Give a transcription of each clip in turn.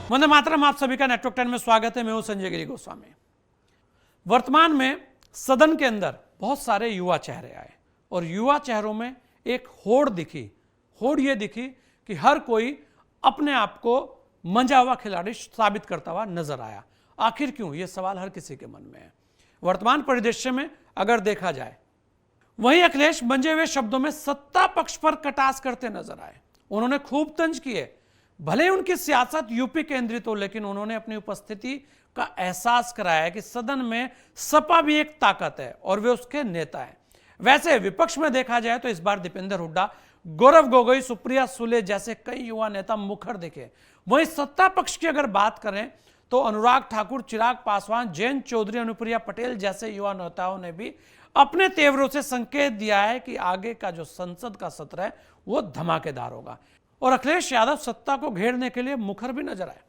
वंदे मातरम, आप सभी का नेटवर्क 10 में स्वागत है। मैं हूं संजय गिरी गोस्वामी। वर्तमान में सदन के अंदर बहुत सारे युवा चेहरे आए और युवा चेहरों में एक होड़ दिखी। होड़ ये दिखी कि हर कोई अपने आप को मंझा हुआ खिलाड़ी साबित करता हुआ नजर आया। आखिर क्यों, यह सवाल हर किसी के मन में है। वर्तमान परिदृश्य में अगर देखा जाए, वहीं अखिलेश मंजे हुए शब्दों में सत्ता पक्ष पर कटास करते नजर आए। उन्होंने खूब तंज किए। भले ही उनकी सियासत यूपी केंद्रित हो, लेकिन उन्होंने अपनी उपस्थिति का एहसास कराया कि सदन में सपा भी एक ताकत है और वे उसके नेता हैं। वैसे विपक्ष में देखा जाए तो इस बार दीपेंद्र हुड्डा, गौरव गोगोई, सुप्रिया सुले जैसे कई युवा नेता मुखर दिखे। वहीं सत्ता पक्ष की अगर बात करें तो अनुराग ठाकुर, चिराग पासवान, जयंत चौधरी, अनुप्रिया पटेल जैसे युवा नेताओं ने भी अपने तेवरों से संकेत दिया है कि आगे का जो संसद का सत्र है वो धमाकेदार होगा। और अखिलेश यादव सत्ता को घेरने के लिए मुखर भी नजर आए।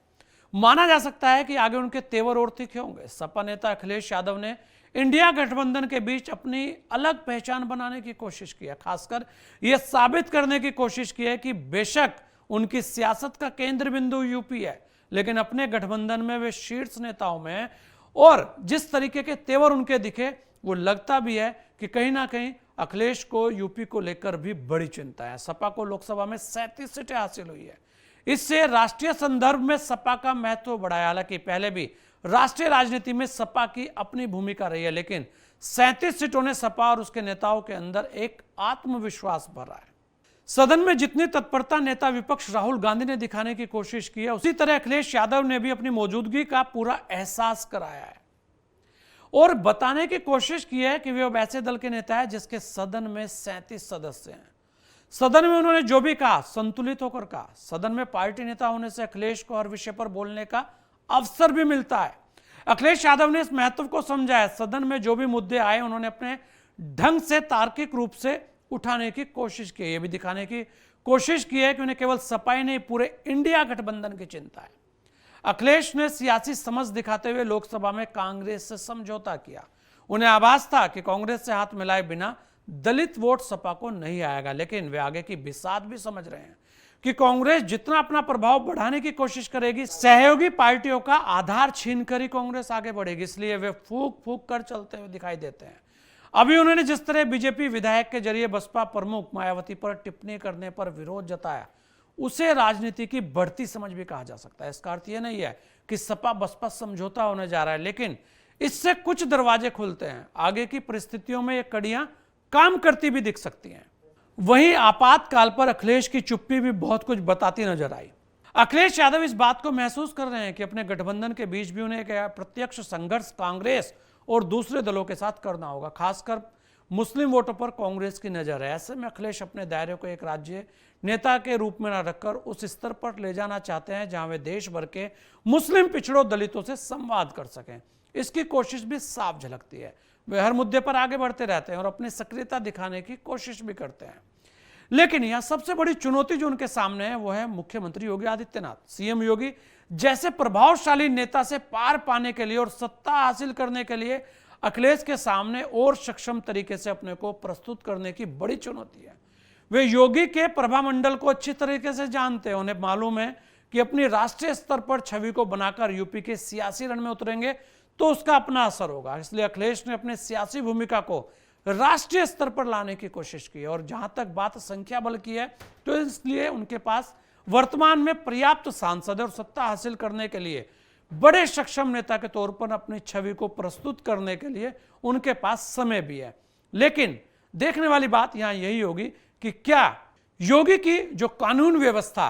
माना जा सकता है कि आगे उनके तेवर और तीखे होंगे। सपा नेता अखिलेश यादव ने इंडिया गठबंधन के बीच अपनी अलग पहचान बनाने की कोशिश की है। खासकर यह साबित करने की कोशिश की है कि बेशक उनकी सियासत का केंद्र बिंदु यूपी है, लेकिन अपने गठबंधन में वे शीर्ष नेताओं में हैं। और जिस तरीके के तेवर उनके दिखे, वो लगता भी है कि कहीं ना कहीं अखिलेश को यूपी को लेकर भी बड़ी चिंता है। सपा को लोकसभा में 37 सीटें हासिल हुई है। इससे राष्ट्रीय संदर्भ में सपा का महत्व बढ़ा है। हालांकि पहले भी राष्ट्रीय राजनीति में सपा की अपनी भूमिका रही है, लेकिन 37 सीटों ने सपा और उसके नेताओं के अंदर एक आत्मविश्वास भरा है। सदन में जितनी तत्परता नेता विपक्ष राहुल गांधी ने दिखाने की कोशिश की है, उसी तरह अखिलेश यादव ने भी अपनी मौजूदगी का पूरा एहसास कराया है और बताने की कोशिश की है कि वे अब ऐसे दल के नेता हैं जिसके सदन में 37 सदस्य हैं। सदन में उन्होंने जो भी कहा संतुलित होकर कहा। सदन में पार्टी नेता होने से अखिलेश को हर विषय पर बोलने का अवसर भी मिलता है। अखिलेश यादव ने इस महत्व को समझा है। सदन में जो भी मुद्दे आए उन्होंने अपने ढंग से तार्किक रूप से उठाने की कोशिश की है। यह भी दिखाने की कोशिश की है कि उन्हें केवल सपा ही नहीं, पूरे इंडिया गठबंधन की चिंता है। अखिलेश ने सियासी समझ दिखाते हुए लोकसभा में कांग्रेस से समझौता किया। उन्हें आभास था कि कांग्रेस से हाथ मिलाए बिना दलित वोट सपा को नहीं आएगा, लेकिन वे आगे की बिसात भी समझ रहे हैं कि कांग्रेस जितना अपना प्रभाव बढ़ाने की कोशिश करेगी, सहयोगी पार्टियों का आधार छीनकर ही कांग्रेस आगे बढ़ेगी। इसलिए वे फूक फूक कर चलते हुए दिखाई देते हैं। अभी उन्होंने जिस तरह बीजेपी विधायक के जरिए बसपा प्रमुख मायावती पर टिप्पणी करने पर विरोध जताया, उसे राजनीति की बढ़ती समझ भी कहा जा सकता है। इसका अर्थ यह नहीं है कि सपा बसपा समझौता होने जा रहा है, लेकिन इससे कुछ दरवाजे खुलते हैं। आगे की परिस्थितियों में ये कड़ियां काम करती भी दिख सकती हैं। वहीं आपातकाल पर अखिलेश की चुप्पी भी बहुत कुछ बताती नजर आई। अखिलेश यादव इस बात को महसूस कर रहे हैं कि अपने गठबंधन के बीच भी उन्हें एक प्रत्यक्ष संघर्ष कांग्रेस और दूसरे दलों के साथ करना होगा। खासकर मुस्लिम वोटों पर कांग्रेस की नजर है। ऐसे में अखिलेश अपने दायरे को एक राज्य नेता के रूप में न रखकर उस स्तर पर ले जाना चाहते हैं जहां वे देश भर के मुस्लिम पिछड़ों दलितों से संवाद कर सकें। इसकी कोशिश भी साफ झलकती है। वे हर मुद्दे पर आगे बढ़ते रहते हैं और अपनी सक्रियता दिखाने की कोशिश भी करते हैं। लेकिन यहां सबसे बड़ी चुनौती जो उनके सामने है वो है मुख्यमंत्री योगी आदित्यनाथ। सीएम योगी जैसे प्रभावशाली नेता से पार पाने के लिए और सत्ता हासिल करने के लिए अखिलेश के सामने और सक्षम तरीके से अपने को प्रस्तुत करने की बड़ी चुनौती है। वे योगी के प्रभामंडल को अच्छी तरीके से जानते हैं। उन्हें मालूम है कि अपनी राष्ट्रीय स्तर पर छवि को बनाकर यूपी के सियासी रण में उतरेंगे तो उसका अपना असर होगा। इसलिए अखिलेश ने अपने सियासी भूमिका को राष्ट्रीय स्तर पर लाने की कोशिश की। और जहां तक बात संख्या बल की है तो इसलिए उनके पास वर्तमान में पर्याप्त सांसद और सत्ता हासिल करने के लिए बड़े सक्षम नेता के तौर पर अपनी छवि को प्रस्तुत करने के लिए उनके पास समय भी है। लेकिन देखने वाली बात यहां यही होगी कि क्या योगी की जो कानून व्यवस्था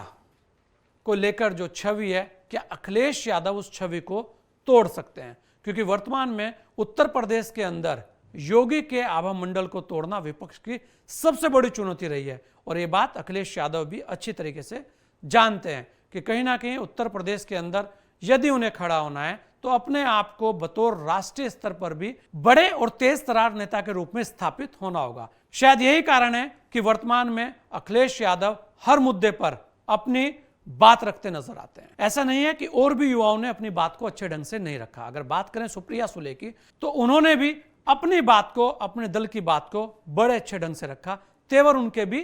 को लेकर जो छवि है, क्या अखिलेश यादव उस छवि को तोड़ सकते हैं? क्योंकि वर्तमान में उत्तर प्रदेश के अंदर योगी के आभा मंडल को तोड़ना विपक्ष की सबसे बड़ी चुनौती रही है। और यह बात अखिलेश यादव भी अच्छी तरीके से जानते हैं कि कहीं ना कहीं उत्तर प्रदेश के अंदर यदि उन्हें खड़ा होना है तो अपने आप को बतौर राष्ट्रीय स्तर पर भी बड़े और तेज तरार नेता के रूप में स्थापित होना होगा। शायद यही कारण है कि वर्तमान में अखिलेश यादव हर मुद्दे पर अपनी बात रखते नजर आते हैं। ऐसा नहीं है कि और भी युवाओं ने अपनी बात को अच्छे ढंग से नहीं रखा। अगर बात करें सुप्रिया सुले की तो उन्होंने भी अपनी बात को, अपने दल की बात को बड़े अच्छे ढंग से रखा। तेवर उनके भी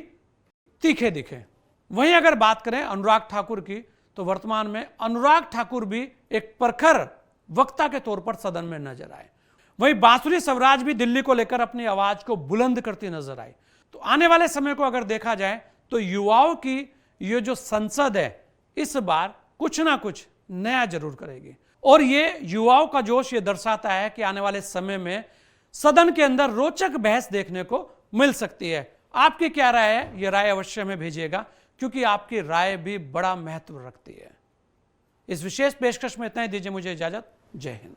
तीखे दिखे। वहीं अगर बात करें अनुराग ठाकुर की तो वर्तमान में अनुराग ठाकुर भी एक प्रखर वक्ता के तौर पर सदन में नजर आए। वहीं बांसुरी स्वराज भी दिल्ली को लेकर अपनी आवाज को बुलंद करती नजर आई। तो आने वाले समय को अगर देखा जाए तो युवाओं की ये जो संसद है इस बार कुछ ना कुछ नया जरूर करेगी, और ये युवाओं का जोश ये दर्शाता है कि आने वाले समय में सदन के अंदर रोचक बहस देखने को मिल सकती है। आपकी क्या राय है, ये राय अवश्य हमें भेजिएगा, क्योंकि आपकी राय भी बड़ा महत्व रखती है। इस विशेष पेशकश में इतना ही, दीजिए मुझे इजाजत। जय हिंद।